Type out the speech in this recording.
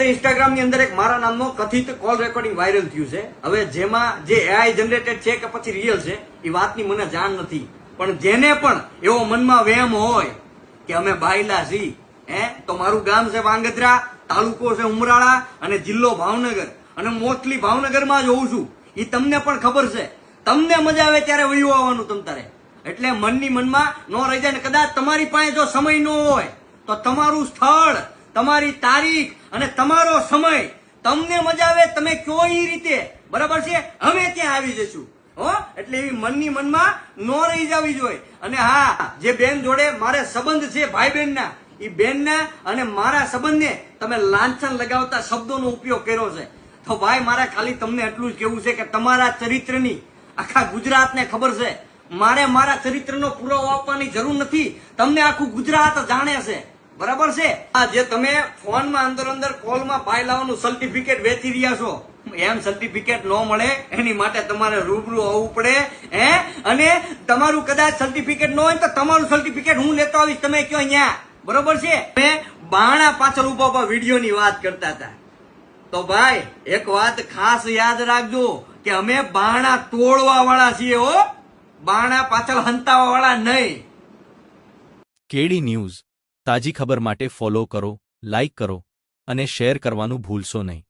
અત્યારે ઇન્સ્ટાગ્રામ ની અંદર એક મારા નામનો કથિત કોલ રેકોર્ડિંગ વાયરલ થયું છે. હવે જેમાં જે એઆઈ જનરેટેડ છે કે પછી રિયલ છે એ વાતની મને જાણ નથી, પણ જેને પણ એવો મનમાં વહેમ હોય કે અમે બાયલા છી, તો મારું ગામ છે વાંગધ્રા, તાલુકો છે ઉમરાળા અને જિલ્લો ભાવનગર, અને મોસ્ટલી ભાવનગરમાં જ હોઉં છું. એ તમને પણ ખબર છે. તમને મજા આવે ત્યારે વયું આવવાનું તમ તારે, એટલે મનની મનમાં ન રહી જાય. ને કદાચ તમારી પાસે જો સમય ન હોય તો તમારું સ્થળ, તમારી તારીખ અને તમારો સમય તમને મજા આવે તમે કયો એ રીતે, બરાબર છે, અમે ત્યાં આવી જઈશું. એટલે એવી મનની મનમાં ન રહી જવી જોઈએ. અને હા, જે બેન જોડે મારે સંબંધ છે ભાઈ બહેનના, એ બેનના અને મારા સંબંધને તમે લાંછન લગાવતા શબ્દોનો ઉપયોગ કર્યો છે, તો ભાઈ મારે ખાલી તમને એટલું જ કહેવું છે કે તમારા ચરિત્રની આખા ગુજરાતને ખબર છે. મારે મારા ચરિત્રનો પુરાવો આપવાની જરૂર નથી, તમને આખું ગુજરાત જાણે છે, બરાબર છે. આ જે તમે ફોનમાં અંદર કોલમાં ભાઈ લાવવાનું સર્ટિફિકેટ વેચી રહ્યા છો, એમ સર્ટિફિકેટ ન મળે એની માટે તમારે રૂબરૂ આવવું પડે. અને તમારું કદાચ સર્ટિફિકેટ ન હોય તો તમારું સર્ટિફિકેટ હું લેતો આવીશ, તમે કયો અહીંયા, બરોબર છે. અમે બાણા પાછળ ઉભા વિડીયોની વાત કરતા હતા, તો ભાઈ એક વાત ખાસ યાદ રાખજો કે અમે બાણા તોડવા વાળા છીએ, બાણા પાછળ હંતાવા વાળા નહીં. કેડી ન્યૂઝ તાજી ખબર માટે ફોલો કરો, લાઇક કરો અને શેર કરવાનું ભૂલશો નહીં.